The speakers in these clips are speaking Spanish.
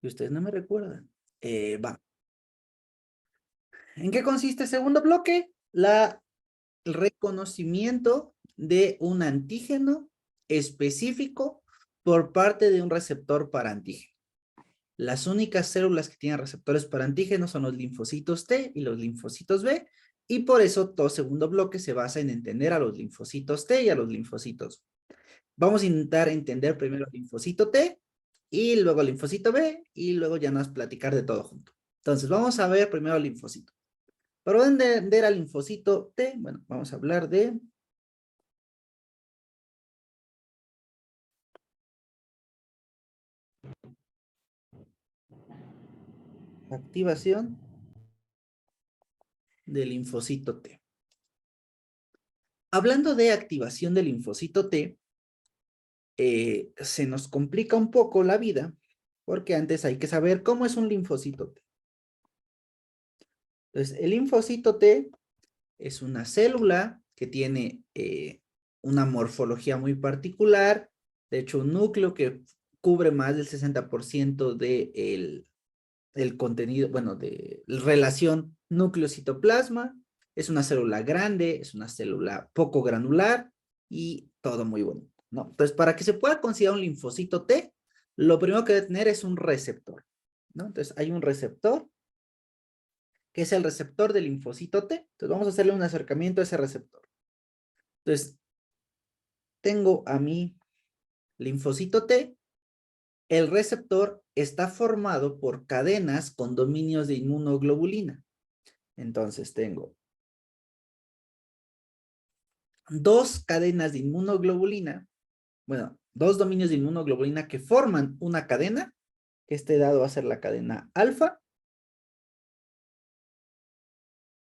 Y ustedes no me recuerdan. Va. ¿En qué consiste el segundo bloque? El reconocimiento de un antígeno específico por parte de un receptor para antígeno. Las únicas células que tienen receptores para antígenos son los linfocitos T y los linfocitos B, y por eso todo segundo bloque se basa en entender a los linfocitos T y a los linfocitos B. Vamos a intentar entender primero el linfocito T, y luego el linfocito B, y luego ya nos platicar de todo junto. Entonces, vamos a ver primero el linfocito. Para entender al linfocito T, bueno, vamos a hablar de activación del linfocito T. Hablando de activación del linfocito T, se nos complica un poco la vida, porque antes hay que saber cómo es un linfocito T. Entonces, el linfocito T es una célula que tiene una morfología muy particular, de hecho un núcleo que cubre más del 60% del contenido, bueno, de relación núcleo-citoplasma. Es una célula grande, es una célula poco granular y todo muy bonito, ¿no? Entonces, para que se pueda considerar un linfocito T, lo primero que debe tener es un receptor, ¿no? Entonces, hay un receptor que es el receptor del linfocito T. Entonces, vamos a hacerle un acercamiento a ese receptor. Entonces, tengo a mi linfocito T. El receptor está formado por cadenas con dominios de inmunoglobulina. Entonces, tengo dos cadenas de inmunoglobulina, bueno, dos dominios de inmunoglobulina que forman una cadena, que este dado va a ser la cadena alfa,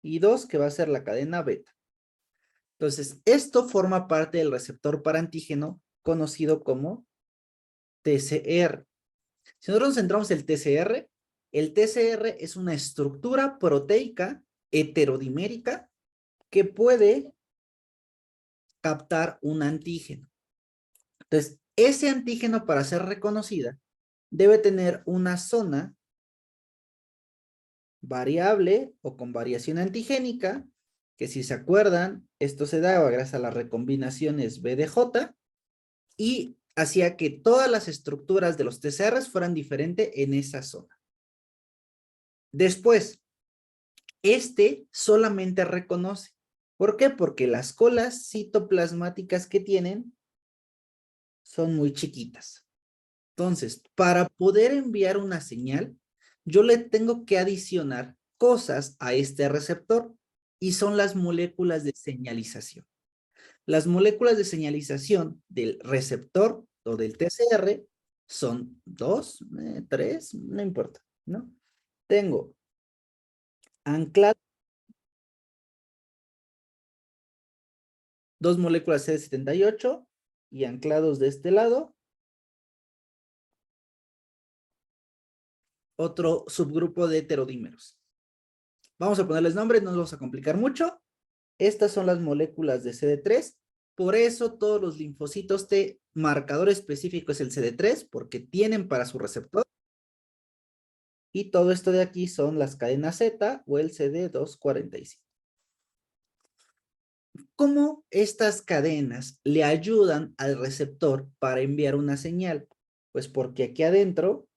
y dos que va a ser la cadena beta. Entonces, esto forma parte del receptor para antígeno conocido como TCR. Si nosotros nos centramos en el TCR es una estructura proteica heterodimérica que puede captar un antígeno. Entonces, ese antígeno, para ser reconocida, debe tener una zona variable o con variación antigénica, que si se acuerdan, esto se daba gracias a las recombinaciones B de J, y hacía que todas las estructuras de los TCRs fueran diferentes en esa zona. Después, este solamente reconoce. ¿Por qué? Porque las colas citoplasmáticas que tienen son muy chiquitas. Entonces, para poder enviar una señal, yo le tengo que adicionar cosas a este receptor, y son las moléculas de señalización. Las moléculas de señalización del receptor o del TCR son dos, tres, no importa, ¿no? Tengo anclado dos moléculas CD78 y anclados de este lado otro subgrupo de heterodímeros. Vamos a ponerles nombres, no nos vamos a complicar mucho. Estas son las moléculas de CD3. Por eso todos los linfocitos T, marcador específico es el CD3, porque tienen para su receptor. Y todo esto de aquí son las cadenas Z o el CD245. ¿Cómo estas cadenas le ayudan al receptor para enviar una señal? Pues porque aquí adentro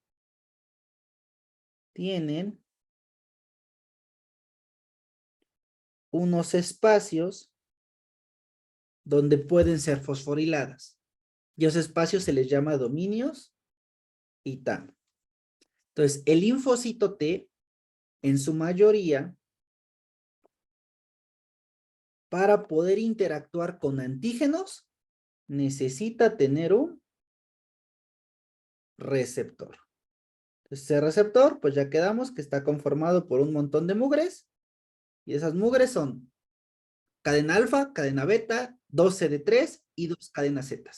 tienen unos espacios donde pueden ser fosforiladas. Y esos espacios se les llama dominios y TAM. Entonces, el linfocito T, en su mayoría, para poder interactuar con antígenos, necesita tener un receptor. Ese receptor, pues ya quedamos que está conformado por un montón de mugres, y esas mugres son cadena alfa, cadena beta, 2 CD3 y 2 cadenas Z.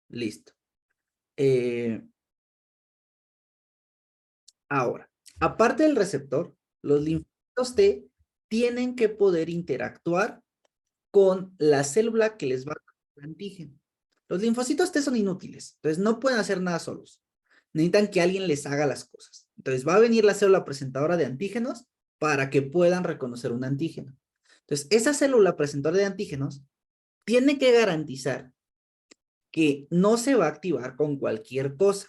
Listo. Ahora, aparte del receptor, los linfocitos T tienen que poder interactuar con la célula que les va a dar el antígeno. Los linfocitos T son inútiles, entonces no pueden hacer nada solos. necesitan que alguien les haga las cosas. Entonces va a venir la célula presentadora de antígenos para que puedan reconocer un antígeno. Entonces, esa célula presentadora de antígenos tiene que garantizar que no se va a activar con cualquier cosa.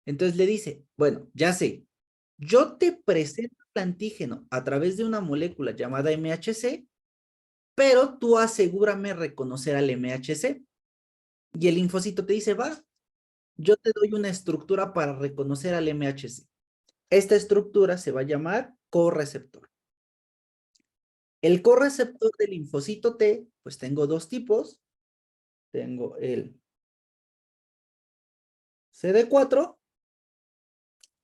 Entonces le dice, bueno, ya sé, yo te presento el antígeno a través de una molécula llamada MHC, pero tú asegúrame reconocer al MHC. Y el linfocito te dice, va, yo te doy una estructura para reconocer al MHC. Esta estructura se va a llamar correceptor. El correceptor del linfocito T, pues tengo dos tipos. Tengo el CD4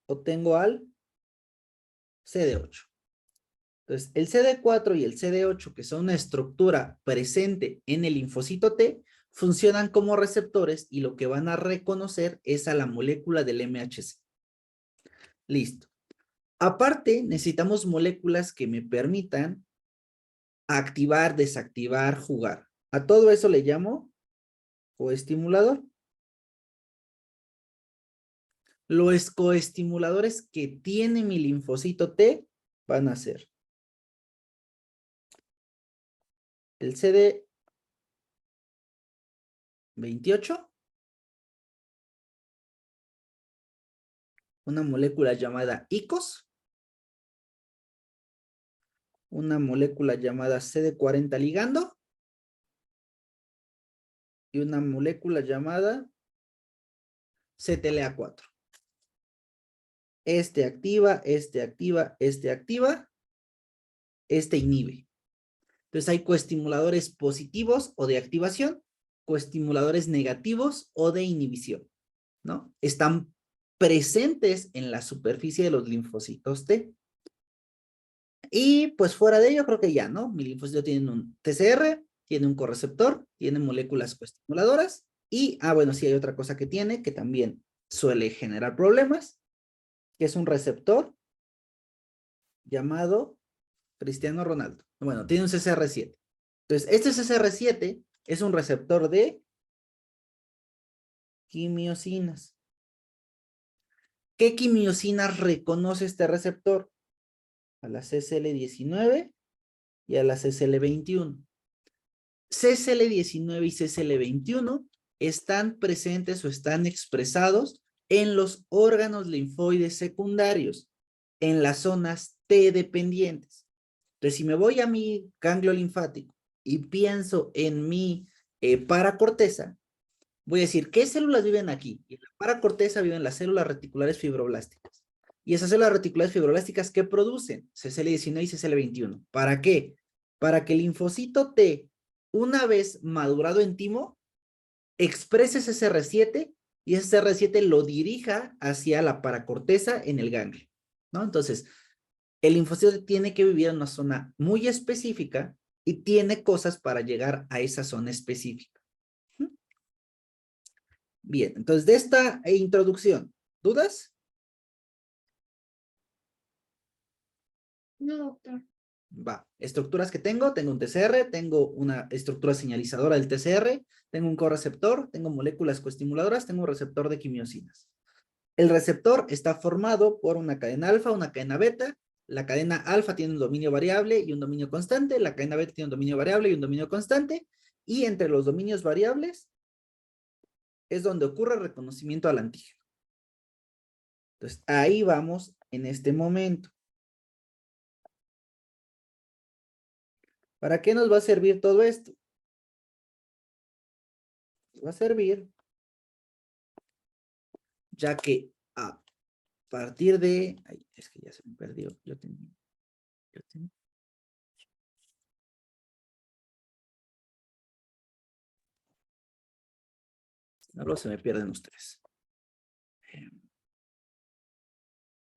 o tengo al CD8. Entonces, el CD4 y el CD8, que son una estructura presente en el linfocito T, funcionan como receptores y lo que van a reconocer es a la molécula del MHC. Listo. Aparte, necesitamos moléculas que me permitan activar, desactivar, jugar. A todo eso le llamo coestimulador. Los coestimuladores que tiene mi linfocito T van a ser el CD28, una molécula llamada ICOS, una molécula llamada CD40 ligando y una molécula llamada CTLA4. Este activa, este activa, este activa, este inhibe. Entonces hay coestimuladores positivos o de activación, coestimuladores negativos o de inhibición, ¿no? Están presentes en la superficie de los linfocitos T. Y pues fuera de ello creo que ya, ¿no? Mi linfocito tiene un TCR, tiene un correceptor, tiene moléculas coestimuladoras y, bueno, sí hay otra cosa que tiene que también suele generar problemas, que es un receptor llamado Cristiano Ronaldo. Bueno, tiene un CCR7. Entonces, este CCR7 es un receptor de quimiosinas. ¿Qué quimiosinas reconoce este receptor? A la CCL19 y a la CCL21. CCL19 y CCL21 están presentes o están expresados en los órganos linfoides secundarios, en las zonas T dependientes. Entonces, si me voy a mi ganglio linfático y pienso en mi paracorteza, voy a decir, ¿qué células viven aquí? Y en la paracorteza viven las células reticulares fibroblásticas. Y esas células reticulares fibroblásticas, ¿qué producen? CCL19 y CCL21. ¿Para qué? Para que el linfocito T, una vez madurado en timo, exprese CCR7 y ese CCR7 lo dirija hacia la paracorteza en el ganglio, ¿no? Entonces, el linfocito tiene que vivir en una zona muy específica y tiene cosas para llegar a esa zona específica. Bien, entonces de esta introducción, ¿dudas? No, doctor. Va, estructuras que tengo un TCR, tengo una estructura señalizadora del TCR, tengo un correceptor, tengo moléculas coestimuladoras, tengo un receptor de quimiosinas. El receptor está formado por una cadena alfa, una cadena beta. La cadena alfa tiene un dominio variable y un dominio constante, la cadena beta tiene un dominio variable y un dominio constante, y entre los dominios variables es donde ocurre el reconocimiento al antígeno. Entonces, ahí vamos en este momento. ¿Para qué nos va a servir todo esto? Nos va a servir ya que a partir de... Ay, es que ya se me perdió. Yo tenía... No, se me pierden ustedes.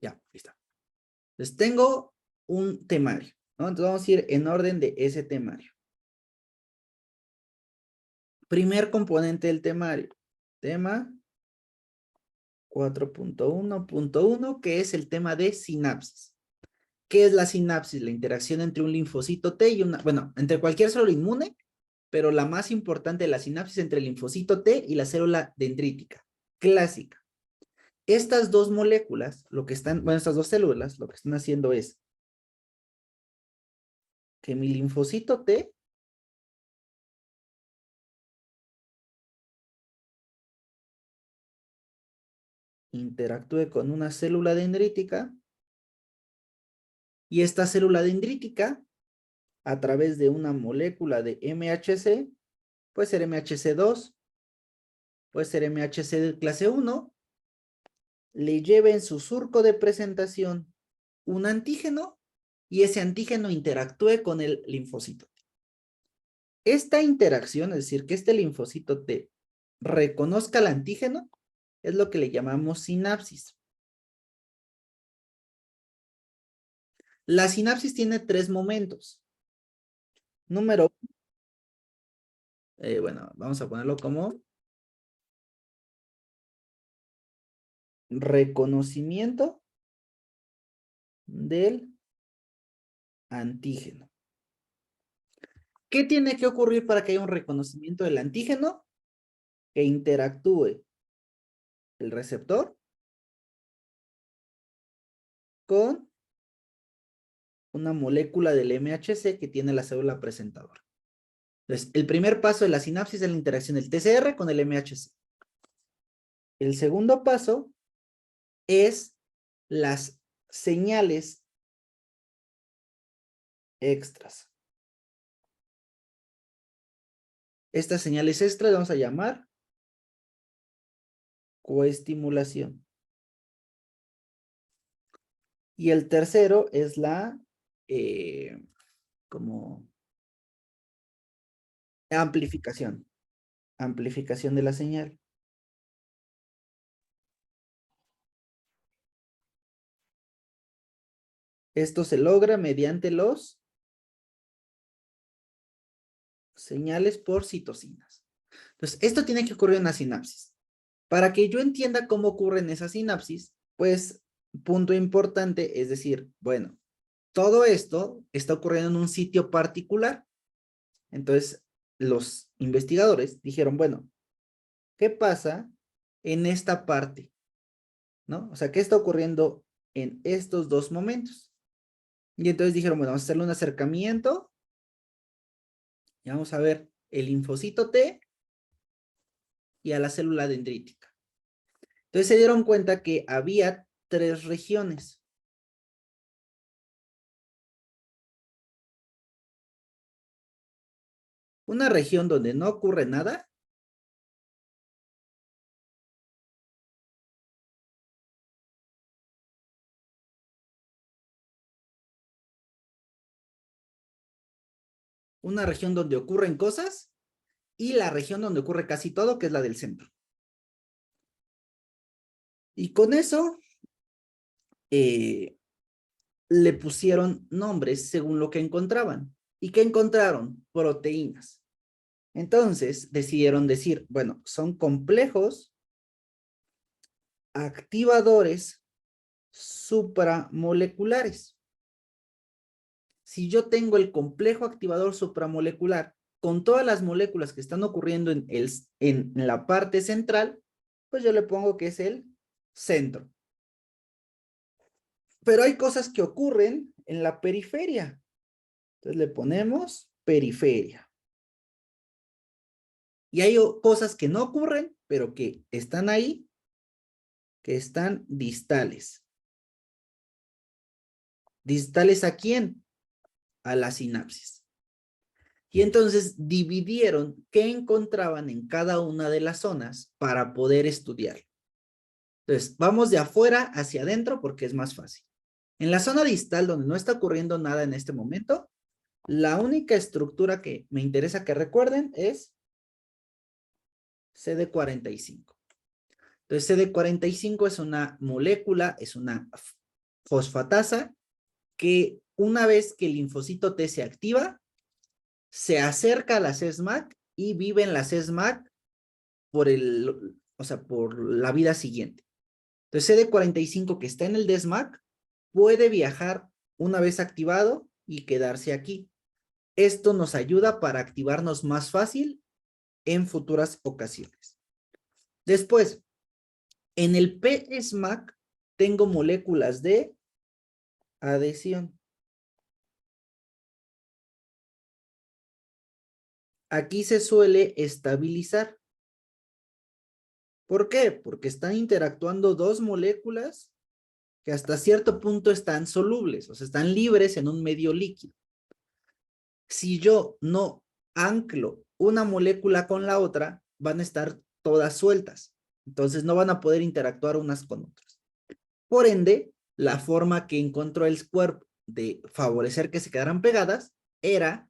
Ya, listo. Entonces tengo un temario, ¿no? Entonces vamos a ir en orden de ese temario. Primer componente del temario. Tema 4.1.1, que es el tema de sinapsis. ¿Qué es la sinapsis? La interacción entre un linfocito T y una... Bueno, entre cualquier célula inmune, pero la más importante es la sinapsis entre el linfocito T y la célula dendrítica, clásica. Estas dos moléculas, estas dos células, lo que están haciendo es que mi linfocito T interactúe con una célula dendrítica y esta célula dendrítica, a través de una molécula de MHC, puede ser MHC2, puede ser MHC de clase 1, le lleve en su surco de presentación un antígeno y ese antígeno interactúe con el linfocito T. Esta interacción, es decir, que este linfocito T reconozca el antígeno, es lo que le llamamos sinapsis. La sinapsis tiene 3 momentos. Número, bueno, vamos a ponerlo como reconocimiento del antígeno. ¿Qué tiene que ocurrir para que haya un reconocimiento del antígeno? Que interactúe el receptor con una molécula del MHC que tiene la célula presentadora. Entonces, el primer paso de la sinapsis es la interacción del TCR con el MHC. El segundo paso es las señales extras. Estas señales extras vamos a llamar coestimulación. Y el tercero es la como amplificación. Amplificación de la señal. Esto se logra mediante los señales por citocinas. Entonces, esto tiene que ocurrir en la sinapsis. Para que yo entienda cómo ocurre en esa sinapsis, pues, punto importante, es decir, bueno, todo esto está ocurriendo en un sitio particular. Entonces, los investigadores dijeron, bueno, ¿qué pasa en esta parte? ¿No? O sea, ¿qué está ocurriendo en estos dos momentos? Y entonces dijeron, bueno, vamos a hacerle un acercamiento y vamos a ver el linfocito T y a la célula dendrítica. Entonces se dieron cuenta que había 3 regiones. Una región donde no ocurre nada. Una región donde ocurren cosas. Y la región donde ocurre casi todo, que es la del centro. Y con eso le pusieron nombres según lo que encontraban. ¿Y qué encontraron? Proteínas. Entonces decidieron decir, bueno, son complejos activadores supramoleculares. Si yo tengo el complejo activador supramolecular con todas las moléculas que están ocurriendo en la parte central, pues yo le pongo que es el centro. Pero hay cosas que ocurren en la periferia. Entonces le ponemos periferia. Y hay cosas que no ocurren, pero que están ahí, que están distales. ¿Distales a quién? A la sinapsis. Y entonces dividieron qué encontraban en cada una de las zonas para poder estudiar. Entonces, vamos de afuera hacia adentro porque es más fácil. En la zona distal, donde no está ocurriendo nada en este momento, la única estructura que me interesa que recuerden es CD45. Entonces, CD45 es una molécula, es una fosfatasa que una vez que el linfocito T se activa, se acerca a la CESMAC y vive en la CESMAC por por la vida siguiente. Entonces, CD45 que está en el DSMAC puede viajar una vez activado y quedarse aquí. Esto nos ayuda para activarnos más fácil en futuras ocasiones. Después, En el PSMAC tengo moléculas de adhesión. Aquí se suele estabilizar. ¿Por qué? Porque están interactuando dos moléculas que hasta cierto punto están solubles, o sea, están libres en un medio líquido. Si yo no anclo una molécula con la otra, van a estar todas sueltas. Entonces no van a poder interactuar unas con otras. Por ende, la forma que encontró el cuerpo de favorecer que se quedaran pegadas era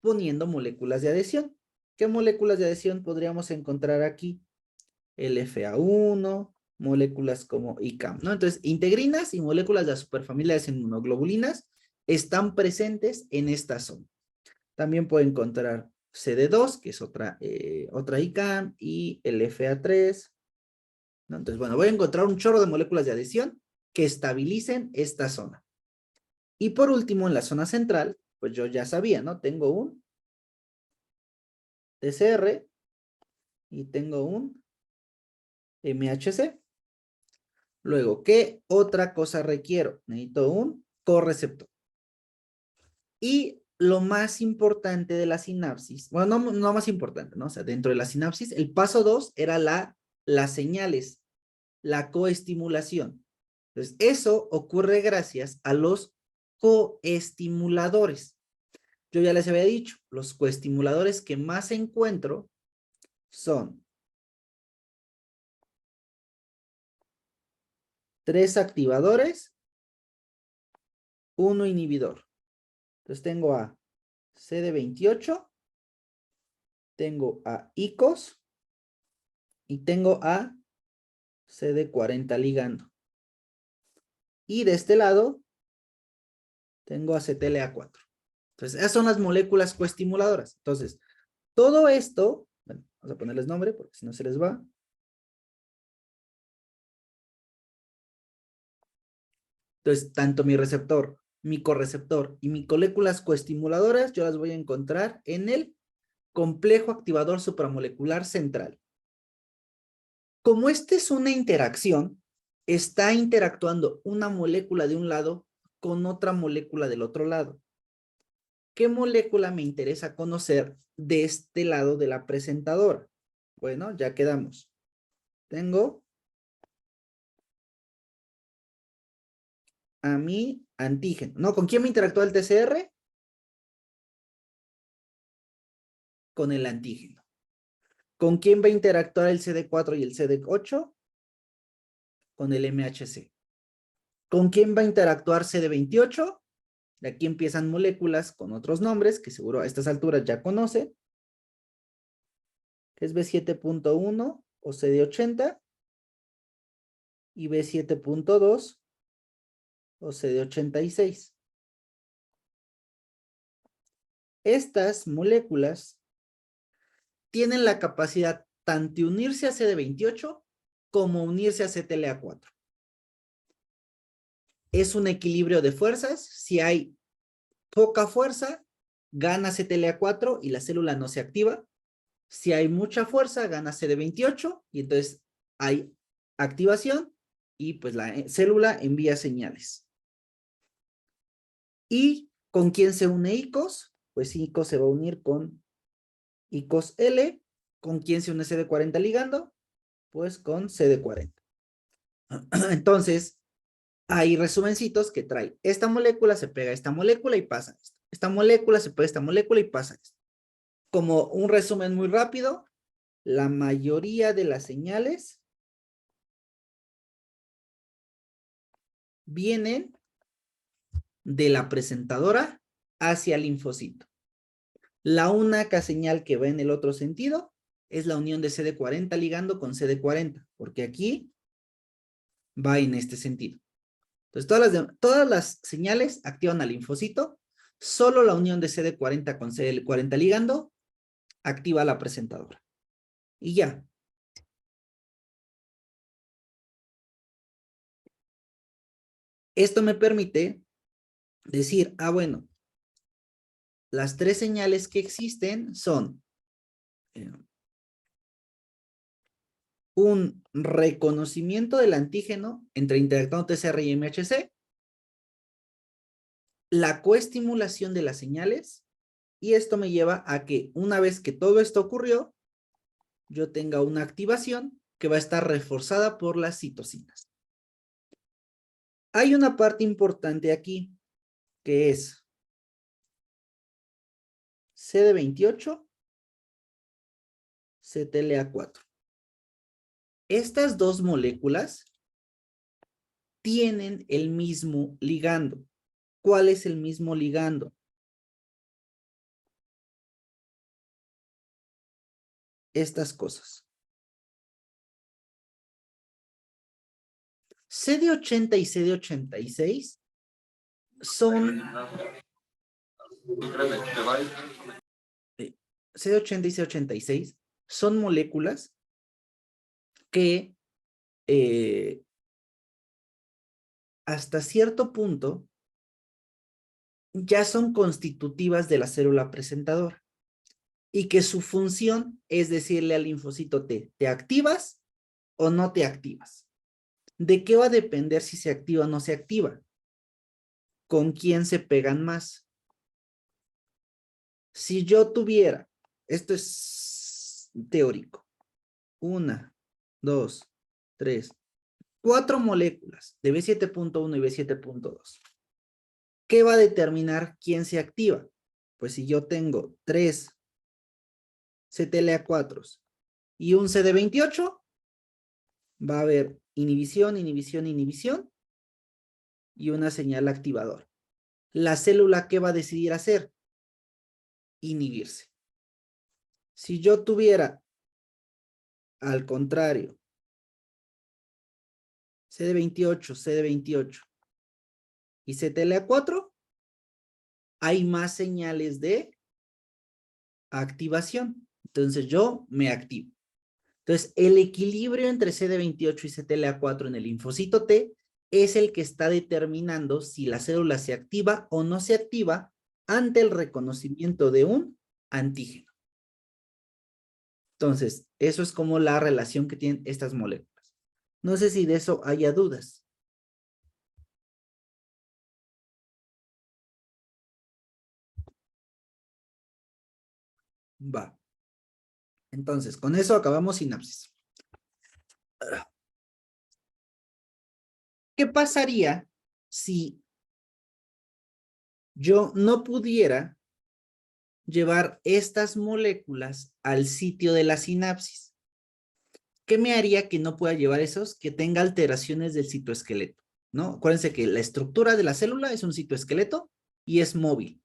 poniendo moléculas de adhesión. ¿Qué moléculas de adhesión podríamos encontrar aquí? El FA1, moléculas como ICAM, ¿no? Entonces, integrinas y moléculas de la superfamilia de inmunoglobulinas están presentes en esta zona. También puede encontrar CD2, que es otra ICAM, y el FA3, ¿no? Entonces, bueno, voy a encontrar un chorro de moléculas de adhesión que estabilicen esta zona. Y por último, en la zona central, pues yo ya sabía, ¿no? Tengo un TCR y tengo un MHC. Luego, ¿qué otra cosa requiero? Necesito un correceptor. Y lo más importante de la sinapsis, bueno, no más importante, ¿no? O sea, dentro de la sinapsis, el paso 2 era las señales, la coestimulación. Entonces, eso ocurre gracias a los coestimuladores. Yo ya les había dicho, los coestimuladores que más encuentro son 3 activadores, 1 inhibidor. Entonces tengo a CD28, tengo a ICOS y tengo a CD40 ligando. Y de este lado tengo a CTLA4. Entonces, esas son las moléculas coestimuladoras. Entonces, todo esto, bueno, vamos a ponerles nombre porque si no se les va. Entonces, tanto mi receptor, mi correceptor y mis moléculas coestimuladoras, yo las voy a encontrar en el complejo activador supramolecular central. Como esta es una interacción, está interactuando una molécula de un lado con otra molécula del otro lado. ¿Qué molécula me interesa conocer de este lado de la presentadora? Bueno, ya quedamos. Tengo a mi antígeno. ¿No? ¿Con quién me interactúa el TCR? Con el antígeno. ¿Con quién va a interactuar el CD4 y el CD8? Con el MHC. ¿Con quién va a interactuar CD28? De aquí empiezan moléculas con otros nombres que seguro a estas alturas ya conoce, que es B7.1 o CD80 y B7.2 o CD86. Estas moléculas tienen la capacidad tanto de unirse a CD28 como unirse a CTLA4. Es un equilibrio de fuerzas. Si hay poca fuerza, gana CTLA4 y la célula no se activa. Si hay mucha fuerza, gana CD28 y entonces hay activación y pues la célula envía señales. ¿Y con quién se une ICOS? Pues ICOS se va a unir con ICOS L. ¿Con quién se une CD40 ligando? Pues con CD40. Entonces, hay resumencitos que trae. Esta molécula se pega a esta molécula y pasa esto. Esta molécula se pega a esta molécula y pasa esto. Como un resumen muy rápido, la mayoría de las señales vienen de la presentadora hacia el linfocito. La única señal que va en el otro sentido es la unión de CD40 ligando con CD40, porque aquí va en este sentido. Entonces, todas las señales activan al linfocito, solo la unión de CD40 con CD40 ligando activa la presentadora. Y ya. Esto me permite decir, bueno, las 3 señales que existen son un reconocimiento del antígeno entre interactando TCR y MHC, la coestimulación de las señales, y esto me lleva a que una vez que todo esto ocurrió, yo tenga una activación que va a estar reforzada por las citocinas. Hay una parte importante aquí, que es CD28, CTLA4. Estas dos moléculas tienen el mismo ligando. ¿Cuál es el mismo ligando? Estas cosas. CD80 y CD86 son... CD80 y CD86 son moléculas que hasta cierto punto ya son constitutivas de la célula presentadora y que su función es decirle al linfocito T, ¿te activas o no te activas? ¿De qué va a depender si se activa o no se activa? ¿Con quién se pegan más? Si yo tuviera, esto es teórico, 1, 2, 3, 4 moléculas de B7.1 y B7.2, ¿qué va a determinar quién se activa? Pues si yo tengo 3 CTLA4 y un CD28, va a haber inhibición, inhibición, inhibición y una señal activadora. La célula, ¿qué va a decidir hacer? Inhibirse. Si yo tuviera, al contrario, CD28, CD28 y CTLA4, hay más señales de activación. Entonces yo me activo. Entonces el equilibrio entre CD28 y CTLA4 en el linfocito T es el que está determinando si la célula se activa o no se activa ante el reconocimiento de un antígeno. Entonces, eso es como la relación que tienen estas moléculas. No sé si de eso haya dudas. Va. Entonces, con eso acabamos sinapsis. ¿Qué pasaría si yo no pudiera llevar estas moléculas al sitio de la sinapsis? ¿Qué me haría que no pueda llevar esos? Que tenga alteraciones del citoesqueleto, ¿no? Acuérdense que la estructura de la célula es un citoesqueleto y es móvil.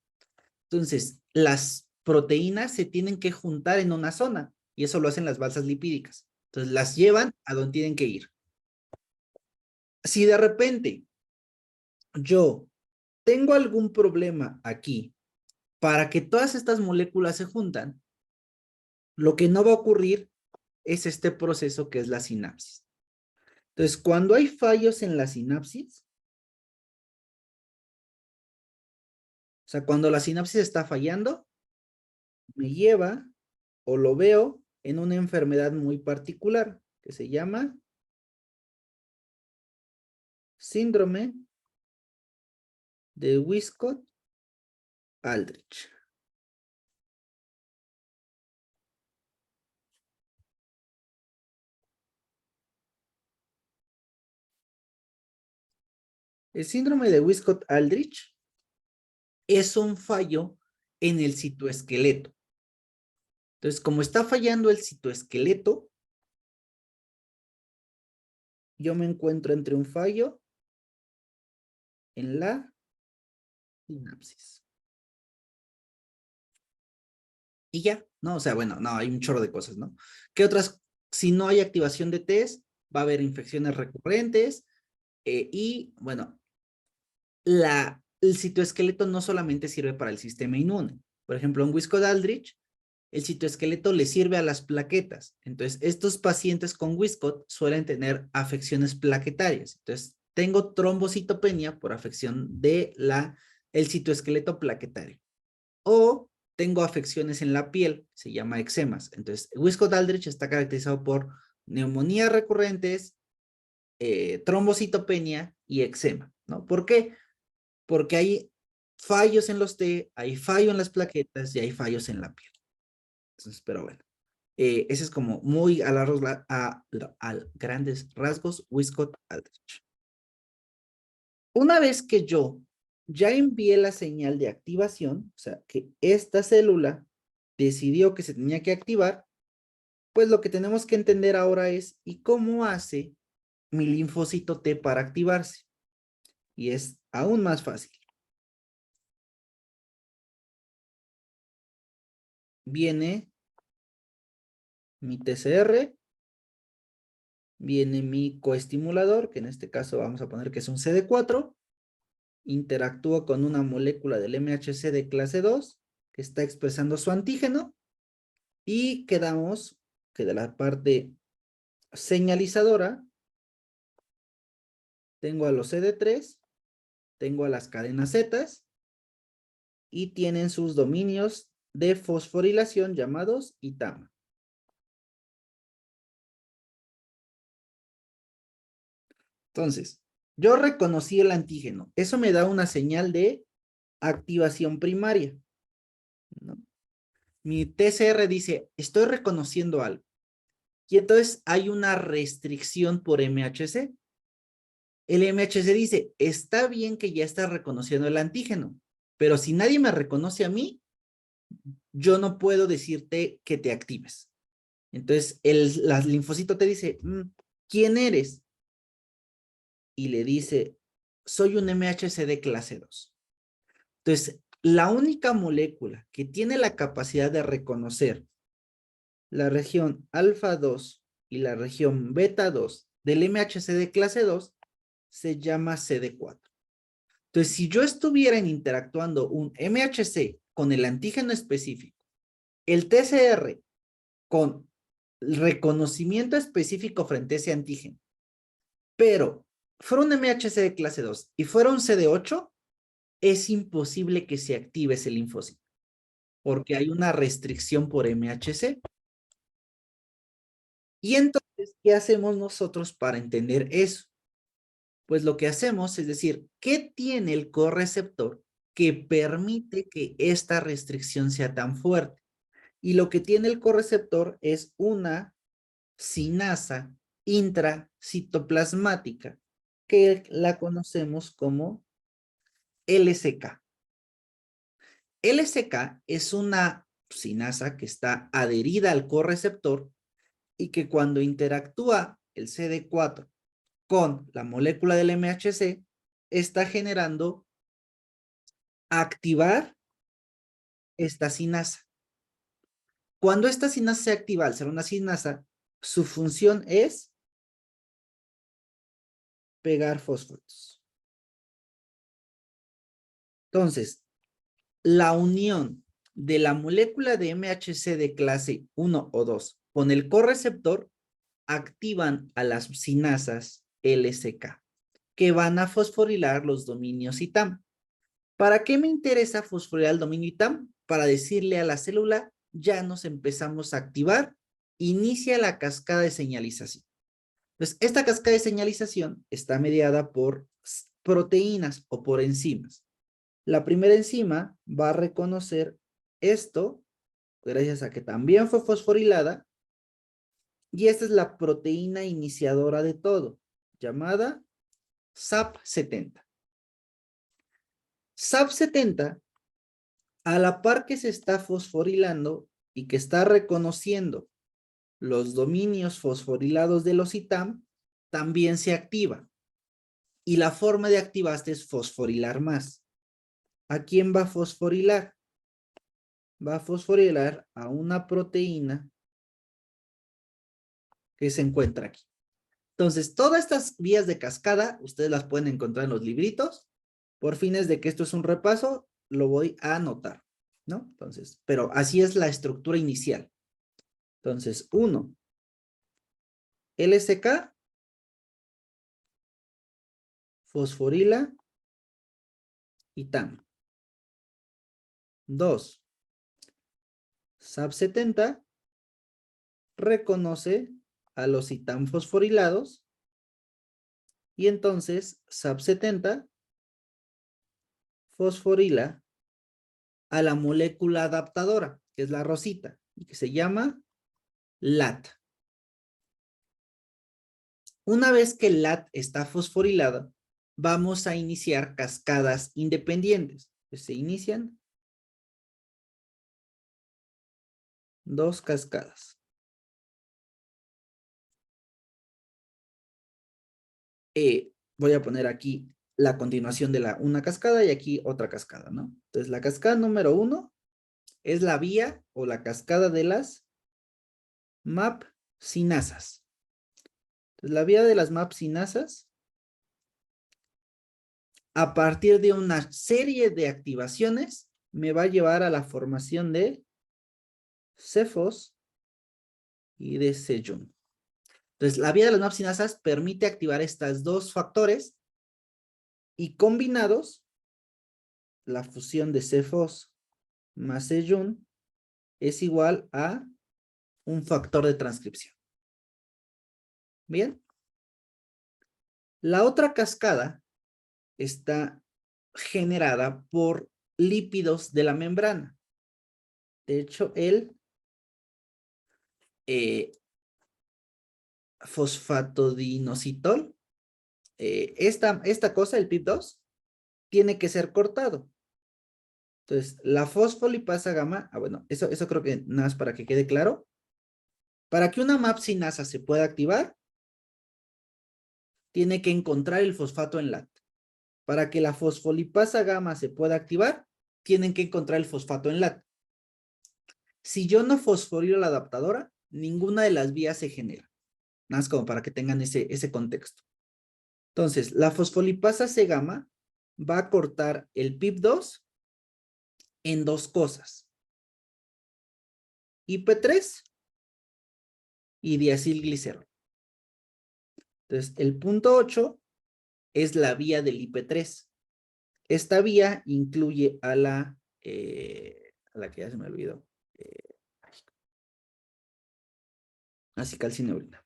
Entonces, las proteínas se tienen que juntar en una zona y eso lo hacen las balsas lipídicas. Entonces, las llevan a donde tienen que ir. Si de repente yo tengo algún problema aquí para que todas estas moléculas se juntan, lo que no va a ocurrir es este proceso que es la sinapsis. Entonces, cuando hay fallos en la sinapsis, o sea, cuando la sinapsis está fallando, me lleva o lo veo en una enfermedad muy particular que se llama síndrome de Wiskott-Aldrich. El síndrome de Wiskott-Aldrich es un fallo en el citoesqueleto. Entonces, como está fallando el citoesqueleto, yo me encuentro entre un fallo en la sinapsis. Y ya, ¿no? O sea, bueno, no, hay un chorro de cosas, ¿no? ¿Qué otras? Si no hay activación de Ts, va a haber infecciones recurrentes y, bueno, el citoesqueleto no solamente sirve para el sistema inmune. Por ejemplo, en Wiskott-Aldrich, el citoesqueleto le sirve a las plaquetas. Entonces, estos pacientes con Wiskott suelen tener afecciones plaquetarias. Entonces, tengo trombocitopenia por afección de el citoesqueleto plaquetario. O tengo afecciones en la piel, se llama eczemas. Entonces, Wiskott-Aldrich está caracterizado por neumonías recurrentes, trombocitopenia y eczema, ¿no? ¿Por qué? Porque hay fallos en los T, hay fallo en las plaquetas y hay fallos en la piel. Entonces, pero bueno, ese es como muy a grandes rasgos Wiskott-Aldrich. Una vez que yo ya envié la señal de activación, o sea, que esta célula decidió que se tenía que activar, pues lo que tenemos que entender ahora es, ¿y cómo hace mi linfocito T para activarse? Y es aún más fácil. Viene mi TCR, viene mi coestimulador, que en este caso vamos a poner que es un CD4, interactúa con una molécula del MHC de clase 2, que está expresando su antígeno, y quedamos que de la parte señalizadora, tengo a los CD3, tengo a las cadenas Z, y tienen sus dominios de fosforilación llamados ITAM. Entonces, yo reconocí el antígeno. Eso me da una señal de activación primaria, ¿no? Mi TCR dice, estoy reconociendo algo. Y entonces hay una restricción por MHC. El MHC dice, está bien que ya estás reconociendo el antígeno, pero si nadie me reconoce a mí, yo no puedo decirte que te actives. Entonces, el linfocito te dice, ¿quién eres? Y le dice, soy un MHC de clase 2. Entonces, la única molécula que tiene la capacidad de reconocer la región alfa 2 y la región beta 2 del MHC de clase 2 se llama CD4. Entonces, si yo estuviera interactuando un MHC con el antígeno específico, el TCR con reconocimiento específico frente a ese antígeno, pero fuera un MHC de clase 2 y fuera un CD8, es imposible que se active ese linfocito, porque hay una restricción por MHC. Y entonces, ¿qué hacemos nosotros para entender eso? Pues lo que hacemos es decir, ¿qué tiene el correceptor que permite que esta restricción sea tan fuerte? Y lo que tiene el correceptor es una sinasa intracitoplasmática, que la conocemos como LSK. LSK es una sinasa que está adherida al correceptor y que cuando interactúa el CD4 con la molécula del MHC, está generando activar esta sinasa. Cuando esta sinasa se activa al ser una sinasa, su función es pegar fosfatos. Entonces, la unión de la molécula de MHC de clase 1 o 2 con el correceptor activan a las sinasas LSK, que van a fosforilar los dominios ITAM. ¿Para qué me interesa fosforilar el dominio ITAM? Para decirle a la célula, ya nos empezamos a activar, inicia la cascada de señalización. Entonces, esta cascada de señalización está mediada por proteínas o por enzimas. La primera enzima va a reconocer esto, gracias a que también fue fosforilada, y esta es la proteína iniciadora de todo, llamada SAP70. SAP70, a la par que se está fosforilando y que está reconociendo los dominios fosforilados de los ITAM, también se activa. Y la forma de activarse es fosforilar más. ¿A quién va a fosforilar? Va a fosforilar a una proteína que se encuentra aquí. Entonces, todas estas vías de cascada, ustedes las pueden encontrar en los libritos. Por fines de que esto es un repaso, lo voy a anotar, ¿no? Entonces, pero así es la estructura inicial. Entonces, 1, LSK, fosforila, ITAM. 2, SAP70, reconoce a los citanfosforilados y entonces SAP70 fosforila a la molécula adaptadora, que es la rosita, y que se llama LAT. Una vez que el LAT está fosforilado, vamos a iniciar cascadas independientes. Pues se inician dos cascadas. Voy a poner aquí la continuación de una cascada y aquí otra cascada, ¿no? Entonces, la cascada número 1 es la vía o la cascada de las MAP sinasas. Entonces, la vía de las MAP sinasas, a partir de una serie de activaciones, me va a llevar a la formación de cefos y de sejun. Entonces, la vía de las MAP sinasas permite activar estos dos factores y combinados, la fusión de cefos más sejun es igual a un factor de transcripción. Bien. La otra cascada está generada por lípidos de la membrana. De hecho, el fosfatodiinositol, esta cosa, el PIP2, tiene que ser cortado. Entonces, la fosfolipasa gamma, bueno, eso creo que nada más para que quede claro. Para que una MAP sinasa se pueda activar, tiene que encontrar el fosfato en LAT. Para que la fosfolipasa gamma se pueda activar, tienen que encontrar el fosfato en LAT. Si yo no fosforilo la adaptadora, ninguna de las vías se genera. Nada más como para que tengan ese contexto. Entonces, la fosfolipasa C gamma va a cortar el PIP2 en dos cosas. IP3 y diacilglicerol. Entonces, el punto 8 es la vía del IP3. Esta vía incluye a la que ya se me olvidó. Acicalcineurina.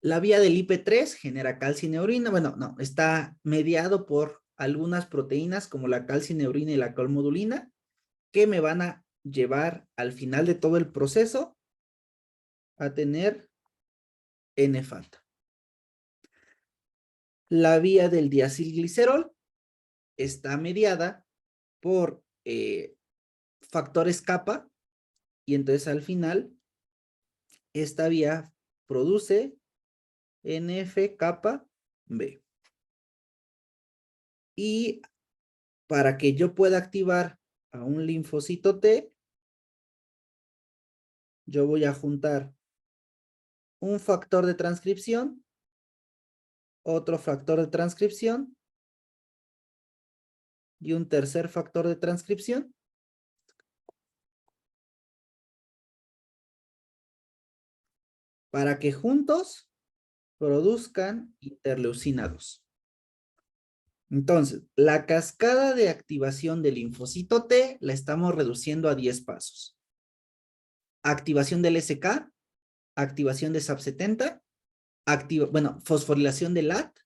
La vía del IP3 genera calcineurina. Bueno, no, está mediado por algunas proteínas como la calcineurina y la colmodulina que me van a llevar al final de todo el proceso a tener N-FAT. La vía del diacilglicerol está mediada por factores kappa y entonces al final esta vía produce NF-kappa B. Y para que yo pueda activar a un linfocito T, yo voy a juntar un factor de transcripción, otro factor de transcripción y un tercer factor de transcripción. Para que juntos produzcan interleucina 2. Entonces, la cascada de activación del linfocito T la estamos reduciendo a 10 pasos. Activación del SK, activación de SAP70, fosforilación de LAT,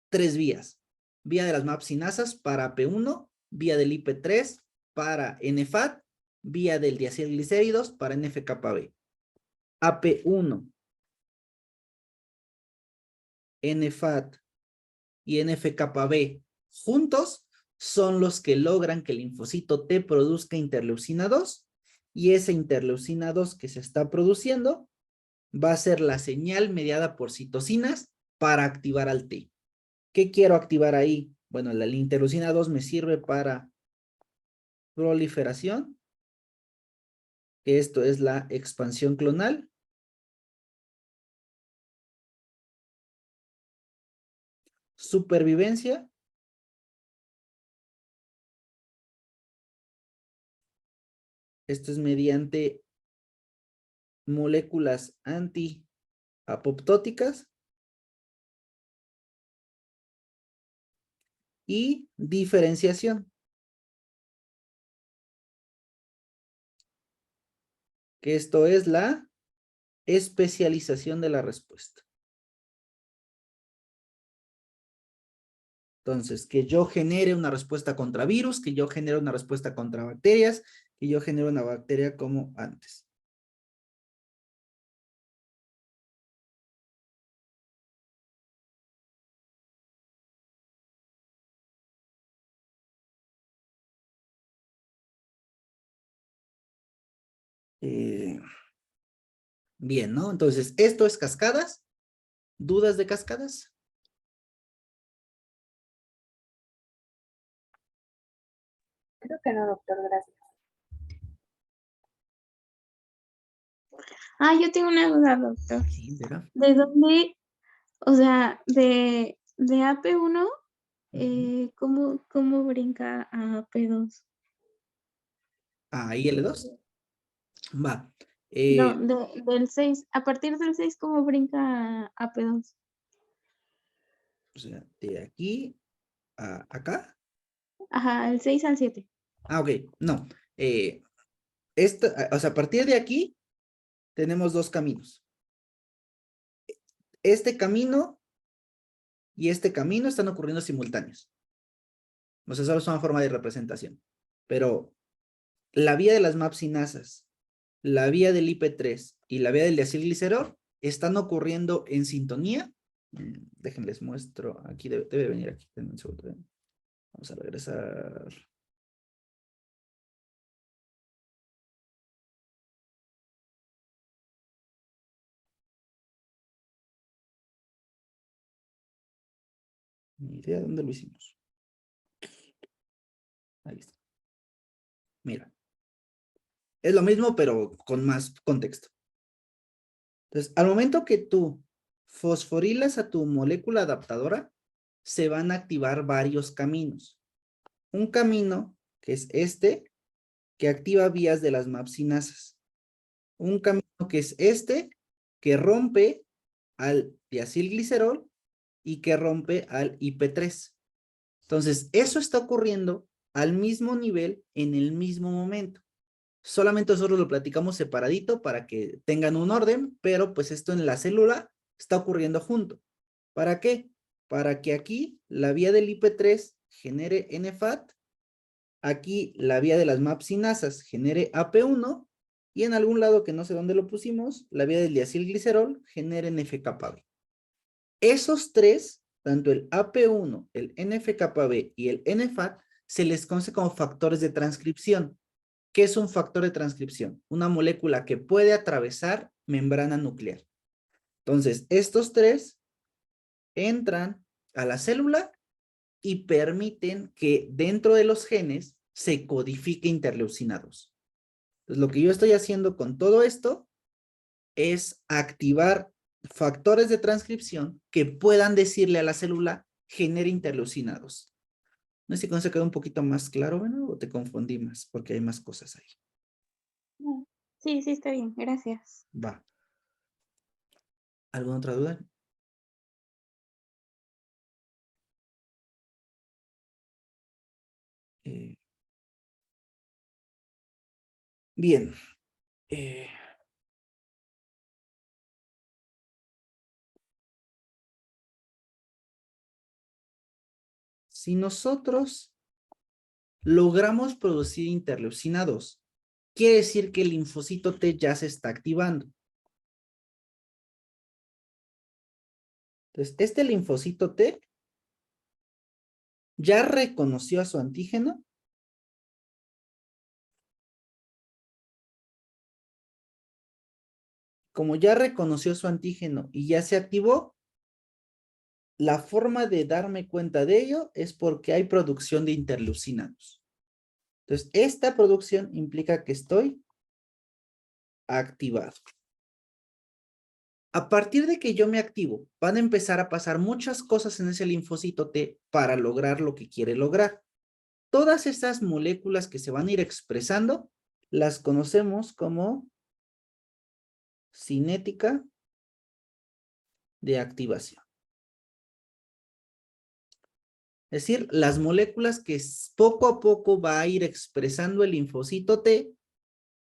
3 vías. Vía de las MAP sinasas para P1, vía del IP3 para NFAT, vía del diacilglicéridos para NF-κB. AP1, NFAT y NF-κB juntos son los que logran que el linfocito T produzca interleucina 2 y esa interleucina 2 que se está produciendo va a ser la señal mediada por citocinas para activar al T. ¿Qué quiero activar ahí? Bueno, la interleucina 2 me sirve para proliferación, que esto es la expansión clonal. Supervivencia. Esto es mediante moléculas anti-apoptóticas. y diferenciación, que esto es la especialización de la respuesta. Entonces, que yo genere una respuesta contra virus, que yo genere una respuesta contra bacterias, que yo genere una bacteria como antes. Bien, ¿no? Entonces, esto es cascadas. ¿Dudas de cascadas? Creo que no, doctor, gracias. Yo tengo una duda, doctor. Sí, verá. ¿De dónde, o sea, de AP1, cómo brinca a AP2? Ahí L2. Va. No, del 6, a partir del 6, ¿cómo brinca a AP2? O sea, de aquí a acá. Ajá, el 6 al 7. Ah, ok. No. O sea, a partir de aquí tenemos dos caminos. Este camino y este camino están ocurriendo simultáneos. O sea, solo es una forma de representación. Pero la vía de las mapsinasas, la vía del IP3 y la vía del diacilglicerol están ocurriendo en sintonía. Déjenles muestro. Aquí debe venir aquí. Denme un segundo. Vamos a regresar. Ni idea de dónde lo hicimos. Ahí está. Mira. Es lo mismo, pero con más contexto. Entonces, al momento que tú fosforilas a tu molécula adaptadora, se van a activar varios caminos. Un camino, que es este, que activa vías de las mapsinasas. Un camino que es este, que rompe al diacilglicerol y que rompe al IP3. Entonces, eso está ocurriendo al mismo nivel en el mismo momento. Solamente nosotros lo platicamos separadito para que tengan un orden, pero pues esto en la célula está ocurriendo junto. ¿Para qué? Para que aquí la vía del IP3 genere NFAT, aquí la vía de las mapsinasas genere AP1 y en algún lado que no sé dónde lo pusimos, la vía del diacilglicerol genere NF-κB. Esos tres, tanto el AP1, el NF-κB y el NFAT, se les conoce como factores de transcripción. ¿Qué es un factor de transcripción? Una molécula que puede atravesar membrana nuclear. Entonces, estos tres entran a la célula y permiten que dentro de los genes se codifique interleucina 2. Entonces, lo que yo estoy haciendo con todo esto es activar factores de transcripción que puedan decirle a la célula genere interleucina 2. No sé si con eso quedó un poquito más claro, ¿no? O te confundí más porque hay más cosas ahí. Sí, sí, está bien, gracias. Va. ¿Alguna otra duda? Bien. Si nosotros logramos producir interleucina 2, quiere decir que el linfocito T ya se está activando. Entonces, este linfocito T ya reconoció a su antígeno. Como ya reconoció su antígeno y ya se activó, la forma de darme cuenta de ello es porque hay producción de interleucina 2. Entonces, esta producción implica que estoy activado. A partir de que yo me activo, van a empezar a pasar muchas cosas en ese linfocito T para lograr lo que quiere lograr. Todas estas moléculas que se van a ir expresando, las conocemos como cinética de activación. Es decir, las moléculas que poco a poco va a ir expresando el linfocito T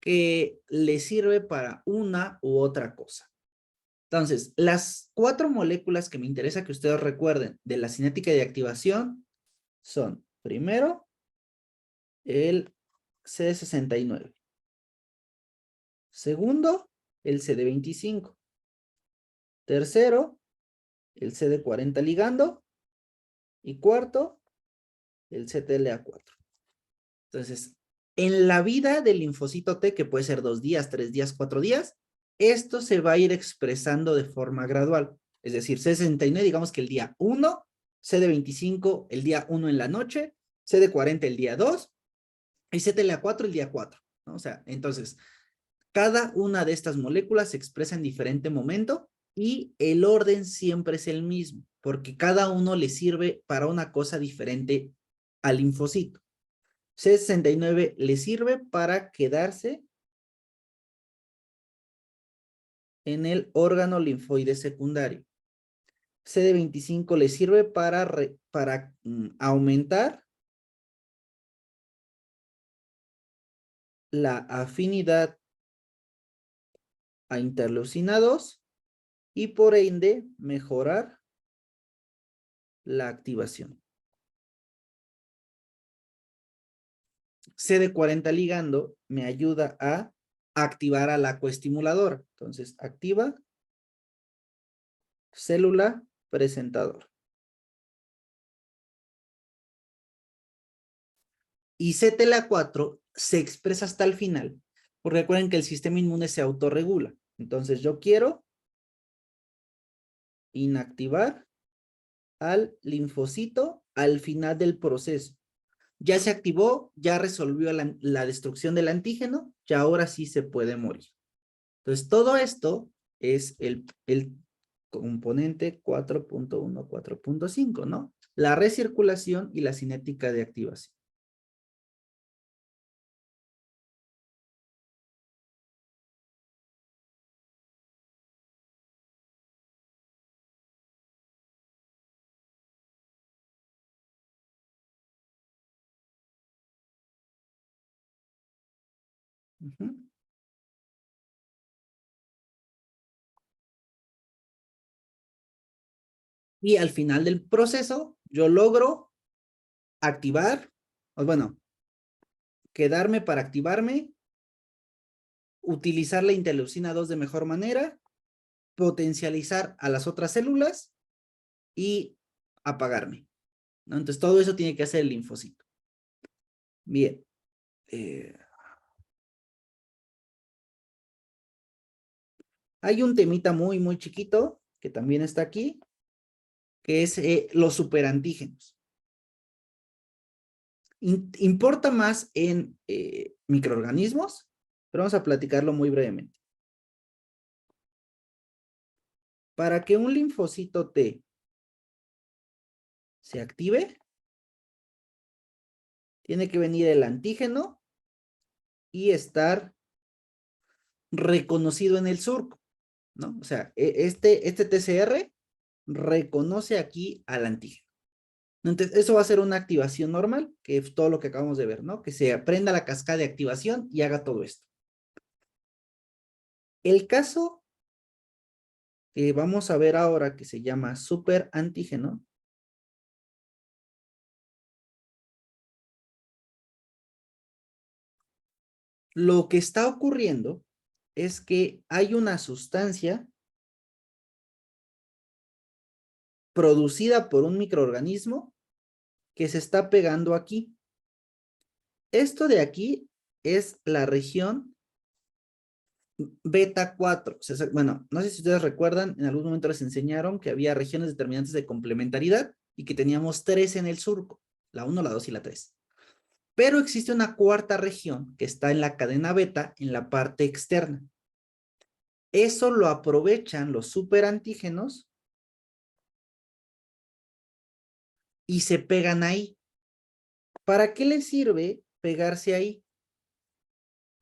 que le sirve para una u otra cosa. Entonces, las 4 moléculas que me interesa que ustedes recuerden de la cinética de activación son, primero, el CD69. Segundo, el CD25. Tercero, el CD40 ligando. Y cuarto, el CTLA4. Entonces, en la vida del linfocito T, que puede ser 2 días, 3 días, 4 días, esto se va a ir expresando de forma gradual. Es decir, CD69, digamos que el día 1, CD25 el día 1 en la noche, CD40 el día 2 y CTLA4 el día 4, ¿no? O sea, entonces, cada una de estas moléculas se expresa en diferente momento y el orden siempre es el mismo, porque cada uno le sirve para una cosa diferente al linfocito. C69 le sirve para quedarse en el órgano linfoide secundario. CD25 le sirve para aumentar la afinidad a interleucina 2 y por ende mejorar la activación. CD40 ligando me ayuda a activar a la coestimuladora. Entonces, activa célula presentadora. Y CTLA4 se expresa hasta el final, porque recuerden que el sistema inmune se autorregula. Entonces, yo quiero inactivar al linfocito al final del proceso. Ya se activó, ya resolvió la destrucción del antígeno, ya ahora sí se puede morir. Entonces, todo esto es el componente 4.1, 4.5, ¿no? La recirculación y la cinética de activación. Uh-huh. Y al final del proceso, yo logro activar, o bueno, quedarme para activarme, utilizar la interleucina 2 de mejor manera, potencializar a las otras células y apagarme, ¿no? Entonces, todo eso tiene que hacer el linfocito. Bien. Hay un temita muy, muy chiquito que también está aquí, que es los superantígenos. Importa más en microorganismos, pero vamos a platicarlo muy brevemente. Para que un linfocito T se active, tiene que venir el antígeno y estar reconocido en el surco, ¿no? O sea, este TCR reconoce aquí al antígeno. Entonces, eso va a ser una activación normal, que es todo lo que acabamos de ver, ¿no? Que se aprenda la cascada de activación y haga todo esto. El caso que vamos a ver ahora, que se llama superantígeno, lo que está ocurriendo es que hay una sustancia producida por un microorganismo que se está pegando aquí. Esto de aquí es la región beta 4. Bueno, no sé si ustedes recuerdan, en algún momento les enseñaron que había regiones determinantes de complementariedad y que teníamos 3 en el surco, la 1, la 2 y la 3. Pero existe una cuarta región que está en la cadena beta en la parte externa. Eso lo aprovechan los superantígenos y se pegan ahí. ¿Para qué les sirve pegarse ahí?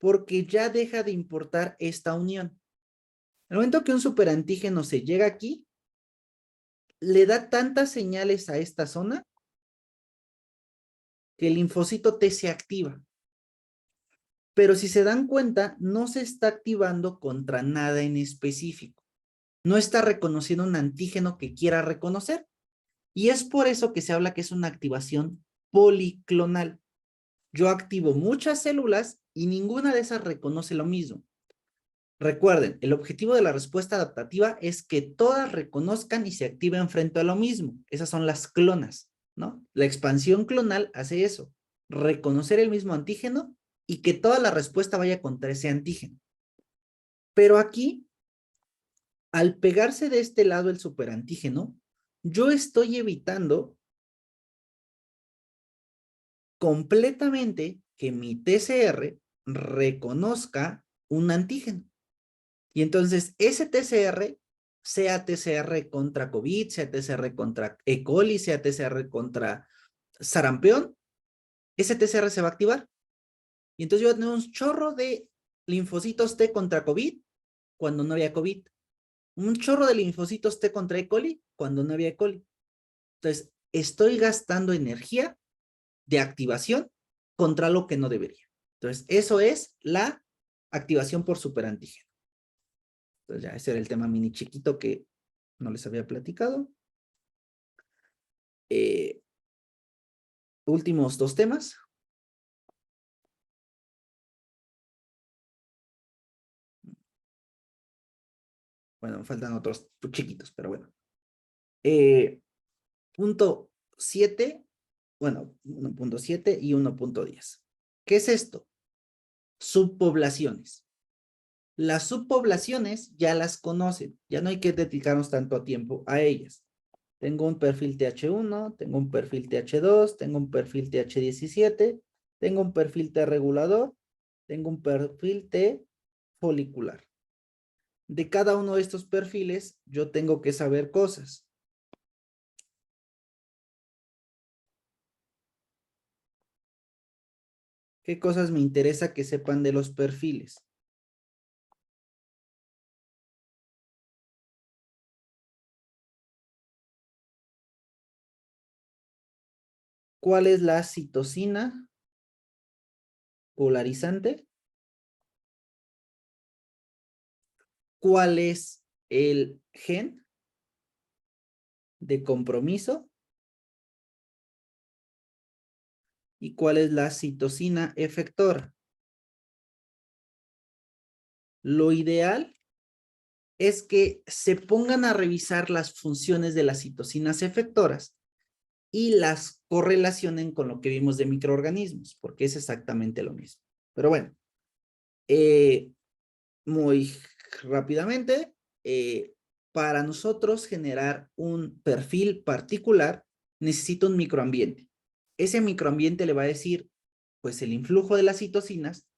Porque ya deja de importar esta unión. El momento que un superantígeno se llega aquí, le da tantas señales a esta zona que el linfocito T se activa. Pero si se dan cuenta, no se está activando contra nada en específico. No está reconociendo un antígeno que quiera reconocer. Y es por eso que se habla que es una activación policlonal. Yo activo muchas células y ninguna de esas reconoce lo mismo. Recuerden, el objetivo de la respuesta adaptativa es que todas reconozcan y se activen frente a lo mismo. Esas son las clonas, ¿no? La expansión clonal hace eso, reconocer el mismo antígeno y que toda la respuesta vaya contra ese antígeno. Pero aquí, al pegarse de este lado el superantígeno, yo estoy evitando completamente que mi TCR reconozca un antígeno. Y entonces ese TCR, sea TCR contra COVID, sea TCR contra E. coli, sea TCR contra sarampión, ese TCR se va a activar. Y entonces yo voy a tener un chorro de linfocitos T contra COVID cuando no había COVID. Un chorro de linfocitos T contra E. coli cuando no había E. coli. Entonces, estoy gastando energía de activación contra lo que no debería. Entonces, eso es la activación por superantígeno. Entonces, ya ese era el tema mini chiquito que no les había platicado. Últimos dos temas. Bueno, me faltan otros chiquitos, pero bueno. Punto 7, bueno, 1.7 y 1.10. ¿Qué es esto? Subpoblaciones. Las subpoblaciones ya las conocen, ya no hay que dedicarnos tanto tiempo a ellas. Tengo un perfil TH1, tengo un perfil TH2, tengo un perfil TH17, tengo un perfil T regulador, tengo un perfil T folicular. De cada uno de estos perfiles, yo tengo que saber cosas. ¿Qué cosas me interesa que sepan de los perfiles? ¿Cuál es la citosina polarizante? ¿Cuál es el gen de compromiso? ¿Y cuál es la citosina efectora? Lo ideal es que se pongan a revisar las funciones de las citocinas efectoras y las correlacionen con lo que vimos de microorganismos, porque es exactamente lo mismo. Pero bueno, muy rápidamente, para nosotros generar un perfil particular, necesita un microambiente. Ese microambiente le va a decir, pues, el influjo de las citocinas,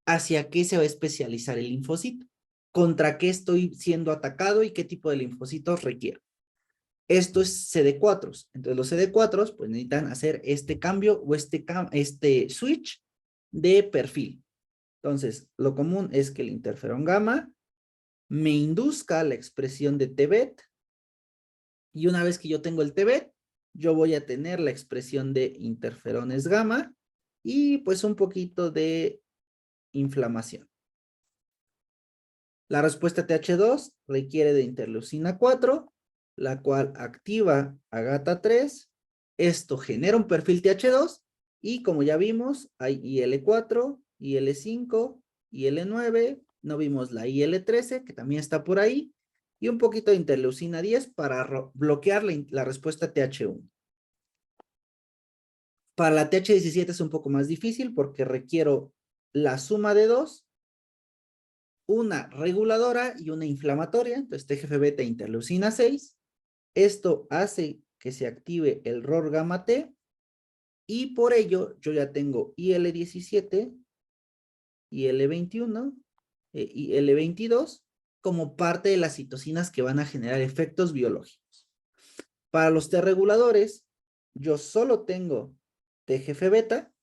hacia qué se va a especializar el linfocito, contra qué estoy siendo atacado y qué tipo de linfocitos requiero. Esto es CD4. Entonces los CD4 pues necesitan hacer este cambio o este switch de perfil. Entonces, lo común es que el interferón gamma me induzca la expresión de TBET y una vez que yo tengo el TBET, yo voy a tener la expresión de interferones gamma y pues un poquito de inflamación. La respuesta TH2 requiere de interleucina 4, la cual activa a GATA3. Esto genera un perfil TH2 y como ya vimos, hay IL4, IL5, IL9, no vimos la IL13 que también está por ahí y un poquito de interleucina 10 para bloquear la respuesta TH1. Para la TH17 es un poco más difícil porque requiero la suma de dos, una reguladora y una inflamatoria, entonces TGF-beta interleucina 6. Esto hace que se active el ROR gamma T y por ello yo ya tengo IL-17, IL-21, IL-22 como parte de las citocinas que van a generar efectos biológicos. Para los T reguladores, yo solo tengo TGF-beta.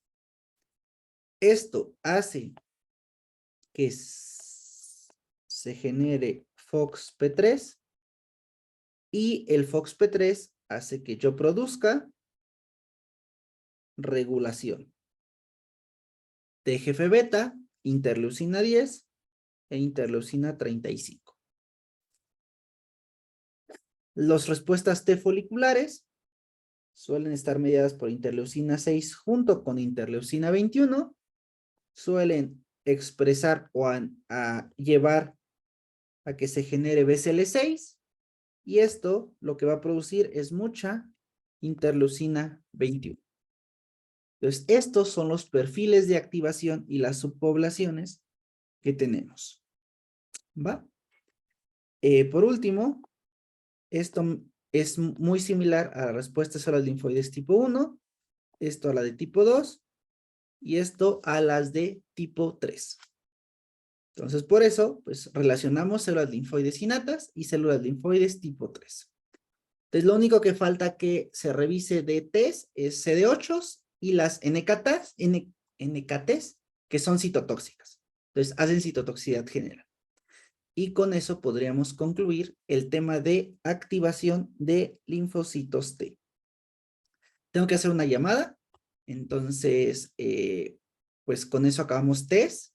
Esto hace que se genere FOXP3 y el FOXP3 hace que yo produzca regulación. TGF beta, interleucina 10 e interleucina 35. Las respuestas T foliculares suelen estar mediadas por interleucina 6 junto con interleucina 21. Suelen expresar o a llevar a que se genere BCL6 y esto lo que va a producir es mucha interleucina 21. Entonces, estos son los perfiles de activación y las subpoblaciones que tenemos. ¿Va? Por último, esto es muy similar a las respuestas a las linfoides tipo 1, esto a la de tipo 2 y esto a las de tipo 3. Entonces, por eso, pues relacionamos células linfoides innatas y células linfoides tipo 3. Entonces, lo único que falta que se revise de test es CD8 y las NKTs, que son citotóxicas. Entonces, hacen citotoxicidad general. Y con eso podríamos concluir el tema de activación de linfocitos T. Tengo que hacer una llamada. Entonces, pues con eso acabamos test.